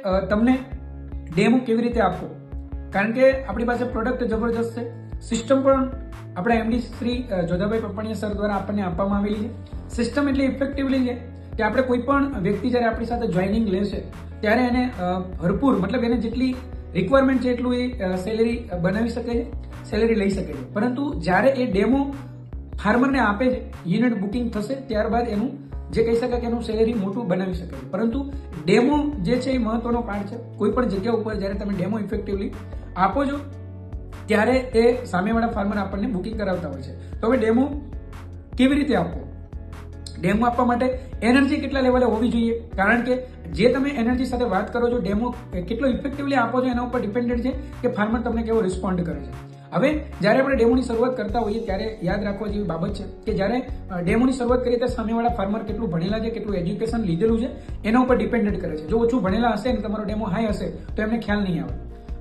તમને ડેમો કેવી રીતે આપવો, કારણ કે આપણી પાસે પ્રોડક્ટ જબરજસ્ત છે, સિસ્ટમ પણ આપણા એમડી શ્રી જોધાભાઈ પપ્પાણીયા સર દ્વારા આપણને આપવામાં આવેલી છે. સિસ્ટમ એટલી ઇફેક્ટિવલી છે કે આપણે કોઈ પણ વ્યક્તિ જ્યારે આપણી સાથે જોઈનિંગ લેશે ત્યારે એને ભરપૂર મતલબ એને જેટલી રિક્વાયરમેન્ટ છે એટલું એ સેલેરી બનાવી શકે છે, સેલેરી લઈ શકે છે. પરંતુ જ્યારે એ ડેમો ફાર્મરને આપે છે, યુનિટ બુકિંગ થશે ત્યારબાદ એનું જે કહી શકાય કે એનું સેલેરી મોટું બનાવી શકે છે. પરંતુ ડેમો જે છે એ મહત્વનો પાર્ટ છે. કોઈ પણ જગ્યા ઉપર જ્યારે તમે ડેમો ઇફેક્ટિવલી આપો છો ત્યારે એ સામેવાળા ફાર્મર આપણને બુકિંગ કરાવતા હોય છે. તો હવે ડેમો કેવી રીતે આપવો? ડેમો આપવા માટે એનર્જી કેટલા લેવલે હોવી જોઈએ, કારણ કે જે તમે એનર્જી સાથે વાત કરો છો, ડેમો કેટલો ઇફેક્ટિવલી આપો છો એના ઉપર ડિપેન્ડન્ટ છે કે ફાર્મર તમને કેવો રિસ્પોન્ડ કરે છે. હવે જ્યારે આપણે ડેમોની શરૂઆત કરતા હોઈએ ત્યારે યાદ રાખવા જેવી બાબત છે કે જ્યારે ડેમોની શરૂઆત કરીએ ત્યારે સામેવાળા ફાર્મર કેટલું ભણેલા છે, કેટલું એજ્યુકેશન લીધેલું છે એના ઉપર ડિપેન્ડન્ટ કરે છે. જો ઓછું ભણેલા હશે ને તમારો ડેમો હાઈ હશે તો એમને ખ્યાલ નહીં આવે,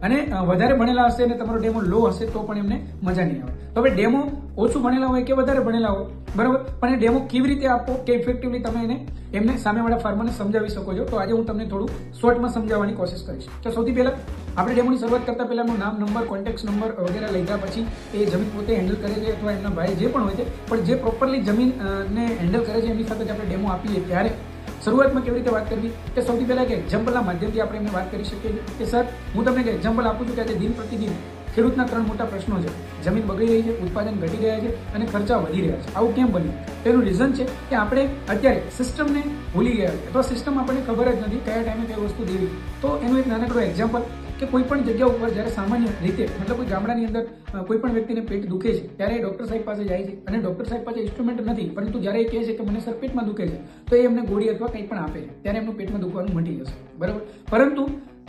અને વધારે ભણેલા હશે ને તમારો ડેમો લો હશે તો પણ એમને મજા નહીં આવે. તો હવે ડેમો ઓછું ભણેલા હોય કે વધારે ભણેલા હોય, બરાબર, પણ એ ડેમો કેવી રીતે આપવો કે ઇફેક્ટિવલી તમે એમને સામેવાળા ફાર્મરને સમજાવી શકો છો. તો આજે હું તમને થોડું શોર્ટમાં સમજાવવાની કોશિશ કરીશ. તો સૌથી પહેલા આપણે ડેમોની શરૂઆત કરતા પહેલા એમનું નામ, નંબર, કોન્ટેક્ટ નંબર વગેરે લીધા પછી એ જમીન પોતે હેન્ડલ કરે છે અથવા એમના ભાઈ જે પણ હોય છે, પણ જે પ્રોપરલી જમીનને હેન્ડલ કરે છે એમની સાથે જ આપણે ડેમો આપીએ ત્યારે શરૂઆતમાં કેવી રીતે વાત કરવી કે સૌથી પહેલા કે એક્ઝામ્પલના માધ્યમથી આપણે એમને વાત કરી શકીએ છીએ કે સર હું તમને એક એક્ઝામ્પલ આપું છું કે આજે દિન પ્રતિદિન ખેડૂતના 3 મોટા પ્રશ્નો છે. જમીન બગડી રહી છે, ઉત્પાદન ઘટી રહ્યા છે અને ખર્ચા વધી રહ્યા છે. આવું કેમ બન્યું? તેનું રીઝન છે કે આપણે અત્યારે સિસ્ટમને ભૂલી ગયા છે અથવા સિસ્ટમ આપણને ખબર જ નથી કયા ટાઈમે કઈ વસ્તુ દેવી. તો એનું એક નાનકડું એક્ઝામ્પલ કે કોઈ પણ જગ્યા ઉપર જ્યારે સામાન્ય રીતે મતલબ કોઈ ગામડાની અંદર કોઈ પણ વ્યક્તિને પેટ દુખે છે ત્યારે એ ડૉક્ટર સાહેબ પાસે જાય છે અને ડૉક્ટર સાહેબ પાસે ઇન્સ્ટ્રુમેન્ટ નથી, પરંતુ જ્યારે એ કહે છે કે મને સર પેટમાં દુખે છે તો એ એમને ગોળી અથવા કંઈ પણ આપે છે ત્યારે એમનું પેટમાં દુખવાનું મટી જશે, બરાબર. પરંતુ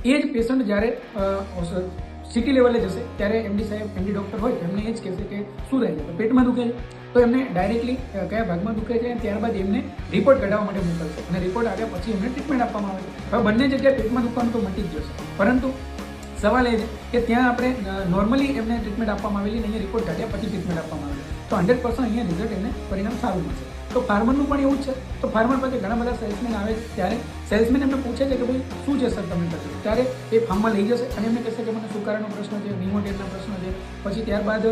એ જ પેશન્ટ જ્યારે સિટી લેવલે જશે ત્યારે એમડી ડૉક્ટર હોય એમને એ જ કહેશે કે શું થાય છે, તો પેટમાં દુખે છે, તો એમને ડાયરેક્ટલી કયા ભાગમાં દુખે છે ત્યારબાદ એમને રિપોર્ટ કઢાવવા માટે મોકલશે અને રિપોર્ટ આવ્યા પછી એમને ટ્રીટમેન્ટ આપવામાં આવે છે. હવે બંને જગ્યાએ પેટમાં દુખવાનું તો મટી જ જશે, પરંતુ સવાલ એ છે કે ત્યાં આપણે નોર્મલી એમને ટ્રીટમેન્ટ આપવામાં આવેલી અને અહીંયા રિપોર્ટ કાઢ્યા પછી ટ્રીટમેન્ટ આપવામાં આવેલી, તો 100% અહીંયા રિઝલ્ટ એમને પરિણામ સારું મળશે. તો ફાર્મરનું પણ એવું જ છે. તો ફાર્મર પાસે ઘણા બધા સેલ્સમેન આવે છે ત્યારે સેલ્સમેન એમને પૂછે છે કે ભાઈ શું છે સર તમને તકલીફ, ત્યારે એ ફાર્મમાં લઈ જશે અને એમને કહેશે કે મને સુકારાનો પ્રશ્ન છે, નિમોટેડના પ્રશ્ન છે, પછી ત્યારબાદ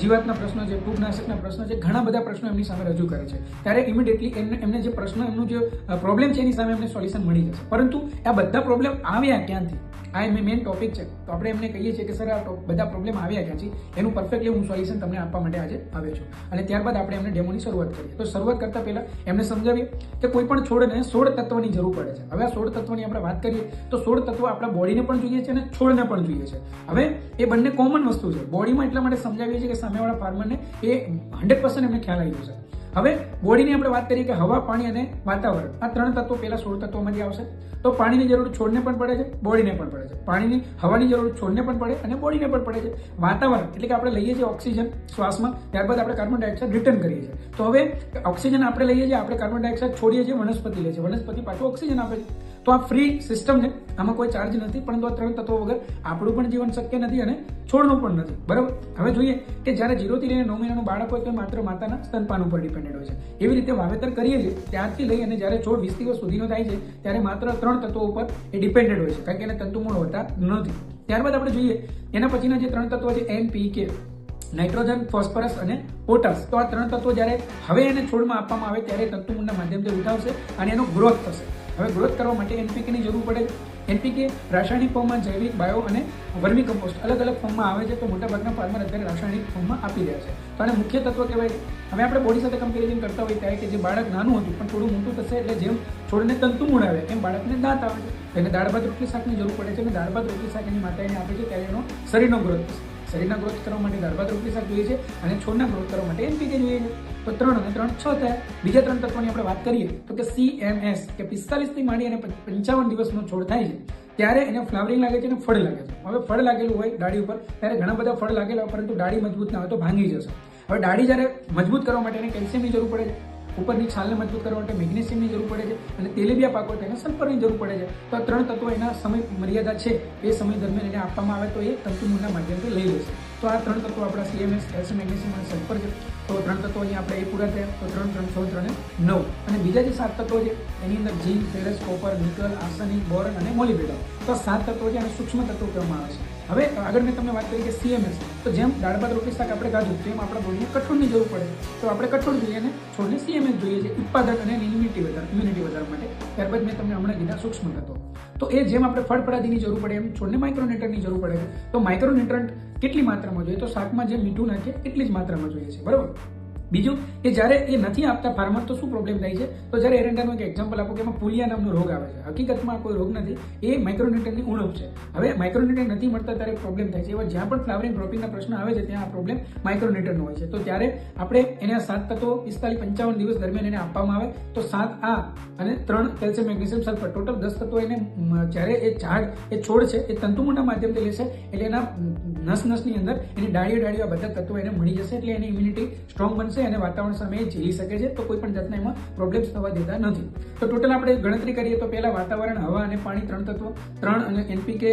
જીવાતના પ્રશ્ન છે, ફૂગનાશકના પ્રશ્ન છે, ઘણા બધા પ્રશ્નો એમની સામે રજૂ કરે છે. ત્યારે ઇમિડિયેટલી એમને જે પ્રશ્ન એમનું જે પ્રોબ્લેમ છે એની સામે એમને સોલ્યુશન મળી જશે. પરંતુ આ બધા પ્રોબ્લેમ આવ્યા ક્યાંથી? આ મેઇન ટોપિક છે. તો આપણે એમને કહીએ છીએ કે સર આ બધા પ્રોબ્લેમ આવ્યા ક્યાંથી, એનું પરફેક્ટલી હું સોલ્યુશન તમને આપવા માટે આજે આવ્યો છું. અને ત્યારબાદ આપણે એમને ડેમોની શરૂઆત કરીએ. તો શરૂઆત કરતા પહેલા એમને સમજાવીએ કે કોઈ પણ છોડને 16 તત્વની જરૂર પડે છે. હવે આ 16 તત્વની આપણે વાત કરીએ તો 16 તત્વો આપણા બોડીને પણ જોઈએ છે અને છોડને પણ જોઈએ છે. હવે એ બંને કોમન વસ્તુ છે. બોડીમાં એટલા માટે સમજાવીએ છીએ કે સામેવાળા ફાર્મરને એ 100% એમને ખ્યાલ આવી જશે. હવે બોડીની આપણે વાત કરીએ કે હવા, પાણી અને વાતાવરણ, આ 3 તત્વો પહેલા 16 તત્વોમાંથી આવશે. તો પાણીની જરૂર છોડને પણ પડે છે, બોડીને પણ પડે છે. પાણીની હવાની જરૂર છોડને પણ પડે અને બોડીને પણ પડે છે. વાતાવરણ એટલે કે આપણે લઈએ છીએ ઓક્સિજન શ્વાસમાં, ત્યારબાદ આપણે કાર્બન ડાયોક્સાઇડ રિટર્ન કરીએ છીએ. તો હવે ઓક્સિજન આપણે લઈએ છીએ, આપણે કાર્બન ડાયોક્સાઇડ છોડીએ છીએ, વનસ્પતિ લે છે, વનસ્પતિ પાછું ઓક્સિજન આપે છે. તો આ ફ્રી સિસ્ટમ છે, આમાં કોઈ ચાર્જ નથી, પરંતુ આ 3 તત્વો વગર આપણું પણ જીવન શક્ય નથી અને છોડનું પણ નથી, બરાબર. હવે જોઈએ કે જ્યારે 0 થી લઈને 9 મહિનાનું બાળક હોય તો માત્ર માતાના સ્તનપાન ઉપર ડિપેન્ડેડ હોય છે. એવી રીતે વાવેતર કરીએ છીએ ત્યારથી લઈ અને જ્યારે છોડ 20 દિવસ સુધીનો થાય છે ત્યારે માત્ર 3 તત્વો ઉપર એ ડિપેન્ડેડ હોય છે, કારણ કે એને તંતુમૂળ હોતા નથી. ત્યારબાદ આપણે જોઈએ એના પછીના જે 3 તત્વો છે NPK, નાઇટ્રોજન, ફોસ્ફરસ અને પોટાશ. તો આ 3 તત્વો જ્યારે હવે એને છોડમાં આપવામાં આવે ત્યારે તંતુમૂળના માધ્યમથી ઉઠાવશે અને એનો ગ્રોથ થશે. હવે ગ્રોથ કરવા માટે NPK ની જરૂર પડે છે. NPK રાસાયણિક ફોર્મમાં, જૈવિક, બાયો અને વર્મી કમ્પોસ્ટ અલગ અલગ ફોર્મમાં આવે છે. તો મોટાભાગના ફાર્મર અત્યારે રાસાયણિક ફોર્મમાં આપી રહ્યા છે. તો આને મુખ્ય તત્વ કહેવાય છે. હવે આપણે બોડી સાથે કમ્પેરિઝન કરતા હોઈએ ત્યારે કે જે બાળક નાનું હતું પણ થોડું મોટું થશે એટલે જેમ છોડને તંતુમૂળ આવે એમ બાળકને દાંત આવે છે. એને દાળ ભાત રોટલી શાકની જરૂર પડે છે અને દાળ ભાત રોટલી શાક એની માતાને આપે છે ત્યારે એનો શરીરનો ગ્રોથ થશે. શરીરના ગ્રોથ કરવા માટે દાળ ભાત રોટલી શાક જોઈએ છે અને છોડના ગ્રોથ કરવા માટે NPK જોઈએ છે. તો 3 અને 3 6 થયા. બીજા 3 તત્વોની આપણે વાત કરીએ તો કે CMS કે 45 થી માંડી અને 55 દિવસનો છોડ થાય છે ત્યારે એને ફ્લાવરિંગ લાગે છે અને ફળ લાગે છે. હવે ફળ લાગેલું હોય ડાળી ઉપર ત્યારે ઘણા બધા ફળ લાગેલા હોય પરંતુ ડાળી મજબૂત ના હોય તો ભાંગી જશે. હવે ડાળી જ્યારે મજબૂત કરવા માટે એને કેલ્શિયમની જરૂર પડે છે ઉપરની છાલને મજબૂત કરવા માટે મેગ્નેશિયમની જરૂર પડે છે, અને તેલીબિયા પાક હોય તો એને સલ્ફરની જરૂર પડે છે. તો આ 3 તત્વો એના સમય મર્યાદા છે એ સમય દરમિયાન એને આપવામાં આવે તો એ તંતુમૂળના માધ્યમથી લઈ લેશે. તો આ 3 તત્વો આપણા CMS, કેલ્શિયમ, મેગ્નેશિયમ અને સલ્ફર છે. તો 3 તત્વો અહીંયા આપણે એ પૂરા થયા. તો 3, 3, 6, 3 અને 9. અને બીજા જે 7 તત્વો છે એની અંદર zinc, ferrous, copper, nickel, arsenic, boron અને મોલિબ્ડેનમ. તો 7 તત્વો છે અને સૂક્ષ્મ તત્વો કહેવામાં આવે છે. હવે આગળ મેં તમને વાત કરી કે CMS, તો જેમ દાળ ભાત રોટલી શાક આપણે ખાધું તેમ આપણા બોડીને કઠોળની જરૂર પડે. તો આપણે કઠોળ જોઈએ અને છોડને CMS જોઈએ છે ઉત્પાદન અને ઇમ્યુનિટી વધારવા માટે. ત્યારબાદ મેં તમને હમણાં કીધા સૂક્ષ્મ તત્વો. તો એ જેમ આપણે ફળફળાદીની જરૂર પડે એમ છોડને માઇક્રોન્યુટ્રન્ટની જરૂર પડે છે. તો માઇક્રોન્યુટ્રન્ટ કેટલી માત્રામાં જોઈએ? તો શાકમાં જે મીઠું નાખીએ એટલી જ માત્રામાં જોઈએ છે, બરાબર. બીજું કે જ્યારે એ નથી આપતા ફાર્મર તો શું પ્રોબ્લેમ થાય છે? તો જ્યારે એરંડાનું એક એક્ઝામ્પલ આપો કે એમાં પુલિયા નામનો રોગ આવે છે. હકીકતમાં કોઈ રોગ નથી, એ માઇક્રોન્યુટ્રન્ટની ઉણપ છે. હવે માઇક્રોન્યુટ્રન્ટ નથી મળતા ત્યારે પ્રોબ્લેમ થાય છે. એવા જ્યાં પણ ફ્લાવરિંગ ડ્રોપિંગના પ્રશ્ન આવે છે ત્યાં આ પ્રોબ્લેમ માઇક્રોન્યુટ્રન્ટનો હોય છે. તો ત્યારે આપણે એને 7 તત્વો 45-55 દિવસ દરમિયાન એને આપવામાં આવે તો 7 આ અને 3 કેલ્શિયમ, મેગ્નેશિયમ, સલ્ફર, ટોટલ 10 તત્વો એને જ્યારે એ છોડ છે એ તંતુમૂળના માધ્યમથી લેશે એટલે એના નસની અંદર એની ડાળીઓ બધા તત્વો એને મળી જશે એટલે એની ઇમ્યુનિટી સ્ટ્રોંગ બનશે અને વાતાવરણ સામે એ ઝીલી શકે છે. તો કોઈ પણ જાતના એમાં પ્રોબ્લેમ્સ થવા દેતા નથી. તો ટોટલ આપણે ગણતરી કરીએ તો પહેલા વાતાવરણ, હવા અને પાણી 3 તત્વો, 3 અને NPK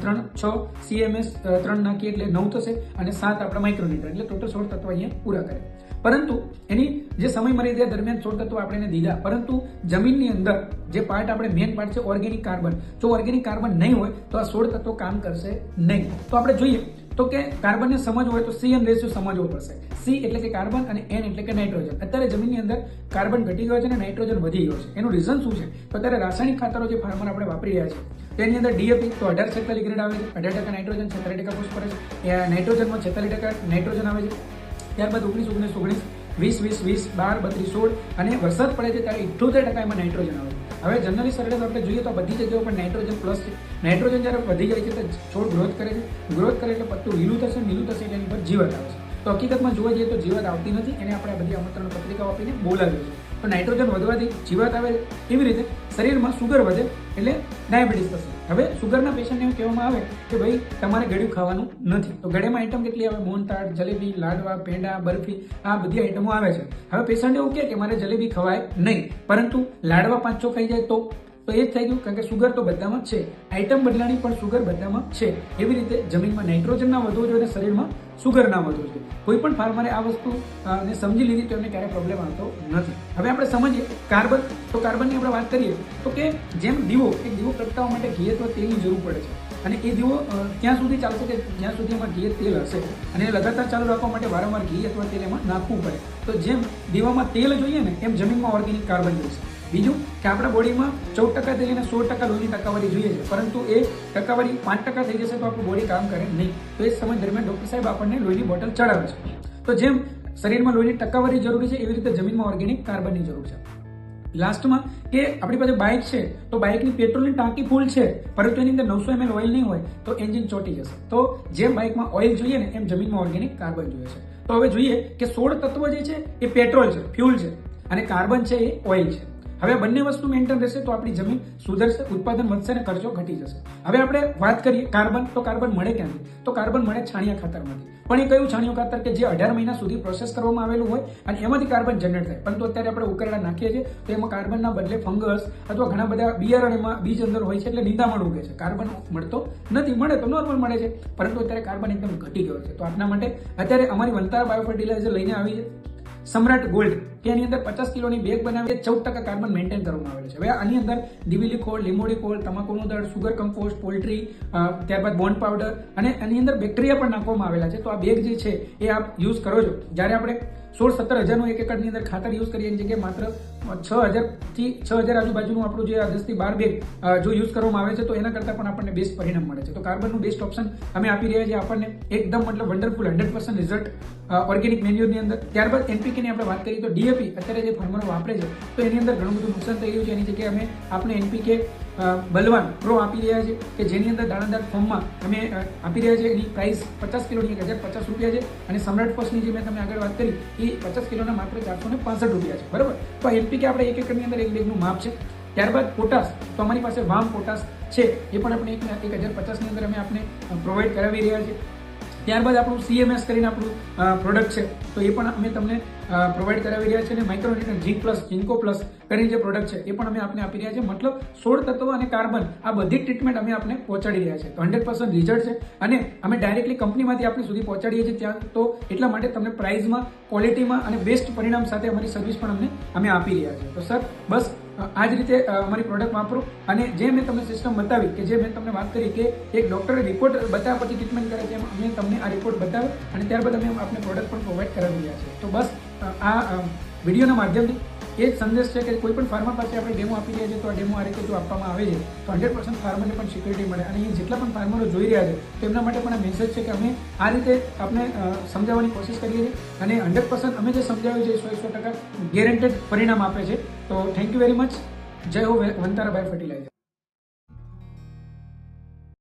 3, 6 CMS 3 નાખીએ એટલે 9 થશે અને 7 આપણા માઇક્રોન્યુટ્રન્ટ એટલે ટોટલ 16 તત્વો અહીંયા પૂરા કરે. પરંતુ એની જે સમય મર્યાદા દરમિયાન 16 તત્વો આપણે એને દીધા, પરંતુ જમીનની અંદર જે પાર્ટ આપણે મેઇન પાર્ટ છે ઓર્ગેનિક કાર્બન, જો ઓર્ગેનિક કાર્બન નહીં હોય તો આ 16 તત્વો કામ કરશે નહીં. તો આપણે જોઈએ તો કે કાર્બનને સમજવું હોય તો CN રેશિયો સમજવો પડશે. C એટલે કે કાર્બન અને N એટલે કે નાઇટ્રોજન. અત્યારે જમીનની અંદર કાર્બન ઘટી ગયો છે અને નાઇટ્રોજન વધી ગયો છે. એનું રીઝન શું છે? તો અત્યારે રાસાયણિક ખાતરો જે ફાર્મર આપણે વાપરી રહ્યા છે તેની અંદર DAP તો 18-46 ગ્રેડ આવે છે, 18% નાઇટ્રોજન, 46% ફોસ્ફરસ, નાઇટ્રોજનમાં 46% નાઇટ્રોજન આવે છે. ત્યારબાદ 19, 19, 19, 20, 20, 12, 32, 16 અને વરસાદ પડે છે ત્યારે 78% એમાં નાઇટ્રોજન આવે છે. હવે જનરલી સરેરાશ આપણે જોઈએ તો બધી જગ્યાઓ પર નાઇટ્રોજન પ્લસ છે. નાઇટ્રોજન જ્યારે વધી જાય છે તો છોડ ગ્રોથ કરે છે, ગ્રોથ કરે એટલે પત્તું લીલું થશે એટલે એની પર જીવત આવે છે. તો હકીકતમાં જોવા જઈએ તો જીવત આવતી નથી, એને આપણે બધી આમંત્રણ પત્રિકાઓ આપીને બોલાવીએ છીએ. તો નાઇટ્રોજન વધવાથી જીવત આવે છે. એવી રીતે શરીરમાં સુગર વધે એટલે ડાયાબિટીસ થશે. હવે સુગરના પેશન્ટને એવું કહેવામાં આવે કે ભાઈ તમારે ગળ્યું ખાવાનું નથી. તો ગળ્યામાં આઈટમ કેટલી આવે? મોહનથાળ, જલેબી, લાડવા, પેંડા, બરફી, આ બધી આઈટમો આવે છે. હવે પેશન્ટ એવું કહે કે મારે જલેબી ખવાય નહીં, પરંતુ લાડવા 5-6 ખાઈ જાય તો એ જ થઈ ગયું, કારણ કે સુગર તો બધામાં છે. આઈટમ બદલાણી પણ સુગર બધામાં છે. એવી રીતે જમીનમાં નાઇટ્રોજન ના વધવું જોઈએ અને શરીરમાં સુગર ના વધવું જોઈએ. કોઈ પણ ફાર્મરે આ વસ્તુ ને સમજી લીધી તો એમને ક્યારેય પ્રોબ્લેમ આવતો નથી. હવે આપણે સમજીએ કાર્બન. તો કાર્બનની આપણે વાત કરીએ તો કે જેમ દીવો પ્રગટાવવા માટે ઘી અથવા તેલની જરૂર પડે છે અને એ દીવો ત્યાં સુધી ચાલશે કે જ્યાં સુધી એમાં ઘી તેલ હશે અને લગાતાર ચાલુ રાખવા માટે વારંવાર ઘી અથવા તેલ એમાં નાખવું પડે. તો જેમ દીવામાં તેલ જોઈએ ને એમ જમીનમાં ઓર્ગેનિક કાર્બન જોઈશે. બીજું કે આપણા બોડીમાં 14% થી લઈને 16% લોહીની ટકાવારી જોઈએ છે, પરંતુ એ ટકાવારી 5% થઈ જશે તો આપણું બોડી કામ કરે નહીં. તો એ સમય દરમિયાન ડૉક્ટર સાહેબ આપણને લોહીની બોટલ ચડાવે છે. તો જેમ શરીરમાં લોહીની ટકાવારી જરૂરી છે એવી રીતે જમીનમાં ઓર્ગેનિક કાર્બનની જરૂર છે. લાસ્ટમાં કે આપણી પાસે બાઇક છે તો બાઇકની પેટ્રોલની ટાંકી ફૂલ છે પરંતુ એની અંદર 900 ml ઓઇલ નહીં હોય તો એન્જિન ચોંટી જશે. તો જેમ બાઇકમાં ઓઇલ જોઈએ ને એમ જમીનમાં ઓર્ગેનિક કાર્બન જોઈએ છે. તો હવે જોઈએ કે 16 તત્વો જે છે એ પેટ્રોલ છે, ફ્યુલ છે, અને કાર્બન છે એ ઓઇલ છે. હવે બંને વસ્તુ મેન્ટેન રહેશે તો આપણી જમીન સુધરશે, ઉત્પાદન વધશે અને ખર્ચો ઘટી જશે. હવે આપણે વાત કરીએ કાર્બન. તો કાર્બન મળે ક્યાંથી? તો કાર્બન મળે છાણિયા ખાતરમાંથી. પણ એ કયું છાણિયું ખાતર કે જે 18 મહિના સુધી પ્રોસેસ કરવામાં આવેલું હોય અને એમાંથી કાર્બન જનરેટ થાય. પરંતુ અત્યારે આપણે ઉકરડા નાખીએ છીએ તો એમાં કાર્બનના બદલે ફંગસ અથવા ઘણા બધા બિયારણ એમાં બીજ અંદર હોય છે એટલે નિંદામણ ઉગે છે. કાર્બન મળતો નથી, મળે તો નોર્મલ મળે છે, પરંતુ અત્યારે કાર્બન એકદમ ઘટી ગયો છે. તો આપના માટે અત્યારે અમારી વંતાર બાયોફર્ટિલાઇઝર લઈને આવી છે સમ્રાટ ગોલ્ડ, કે એની અંદર 50 કિલોની બેગ બનાવી 14% કાર્બન મેન્ટેન કરવામાં આવેલ છે. હવે આની અંદર ડિવિલી ખોળ, લીંબોડી ખોળ, તમાકુનું દળ, સુગર કમ્પોસ્ટ, પોલ્ટ્રી, ત્યારબાદ બોન્ડ પાવડર અને એની અંદર બેક્ટેરિયા પણ નાખવામાં આવેલા છે. તો આ બેગ જે છે એ આપ યુઝ કરો છો. જ્યારે આપણે 16-17 હજારનું એક એકરની અંદર ખાતર યુઝ કરીએ એની જગ્યાએ માત્ર 6,000 થી 6,000 આજુબાજુનું આપણું જે 10 થી 12 બેગ જો યુઝ કરવામાં આવે છે તો એના કરતાં પણ આપણને બેસ્ટ પરિણામ મળે છે. તો કાર્બનનું બેસ્ટ ઓપ્શન અમે આપી રહ્યા છીએ આપણને એકદમ મતલબ વન્ડરફુલ 100% રિઝલ્ટ ઓર્ગેનિક મેન્યુરની અંદર. ત્યારબાદ NPK ની આપણે વાત કરીએ તો DAP અત્યારે જે ફાર્મરો વાપરે છે તો એની અંદર ઘણું બધું નુકસાન થઈ રહ્યું છે. એની જગ્યાએ અમે આપણે NPK બલવાન પ્રો આપી રહ્યા છે કે જેની અંદર દાણાદાર ફોર્મમાં અમે આપી રહ્યા છે. એની પ્રાઇસ 50 કિલોની 1,050 રૂપિયા છે અને સમ્રાટ ફર્સ્ટની જે મેં તમને આગળ વાત કરી એ 50 કિલોના માત્ર 465 રૂપિયા છે, બરાબર. તો NPK આપણે એક એકરની અંદર એક બેગનું માપ છે. ત્યારબાદ પોટાશ, તો અમારી પાસે વામ પોટાશ છે, એ પણ આપણે 1,050ની અંદર અમે આપને પ્રોવાઈડ કરાવી રહ્યા છીએ. ત્યારબાદ આપણું CMS કરીને આપણું પ્રોડક્ટ છે, તો એ પણ અમે તમને પ્રોવાઈડ કરાવી રહ્યા છે. અને માઇક્રોન્યુટ્રન ઝીંક પ્લસ, જીન્કો પ્લસ કરીને જે પ્રોડક્ટ છે એ પણ અમે આપને આપી રહ્યા છે. મતલબ 16 તત્વો અને કાર્બન આ બધી ટ્રીટમેન્ટ અમે આપને પહોંચાડી રહ્યા છે. તો 100% રિઝલ્ટ છે અને અમે ડાયરેક્ટલી કંપનીમાંથી આપણી સુધી પહોંચાડીએ છીએ ત્યાં. તો એટલા માટે તમને પ્રાઇઝમાં, ક્વોલિટીમાં અને બેસ્ટ પરિણામ સાથે અમારી સર્વિસ પણ અમે આપી રહ્યા છીએ. તો સર બસ આ જ રીતે અમારી પ્રોડક્ટ વાપરો. અને જે મેં તમને સિસ્ટમ બતાવી, કે જે મેં તમને વાત કરી કે એક ડોક્ટરે રિપોર્ટ બતાવ્યા પછી ટ્રીટમેન્ટ કરે છે, એમ અમે તમને આ રિપોર્ટ બતાવ્યો અને ત્યારબાદ અમે આપને પ્રોડક્ટ પણ પ્રોવાઈડ કરાવી રહ્યા છીએ. તો બસ આ વિડીયોના માધ્યમથી એ જ સંદેશ છે કે કોઈ પણ ફાર્મર પાસે આપણે ડેમો આપી રહ્યા છીએ, તો આ ડેમો આ રીતે જો આપવામાં આવે છે તો 100% ફાર્મરને પણ સિક્યુરિટી મળે. અને અહીંયા જેટલા પણ ફાર્મરો જોઈ રહ્યા છે તો એમના માટે પણ આ મેસેજ છે કે અમે આ રીતે આપણે સમજાવવાની કોશિશ કરીએ છીએ અને 100% અમે જે સમજાવ્યું છે 100% ગેરંટેડ પરિણામ આપે છે. તો થેન્ક યુ વેરી મચ. જય હો વંતારા બાય ફર્ટિલાઇઝર.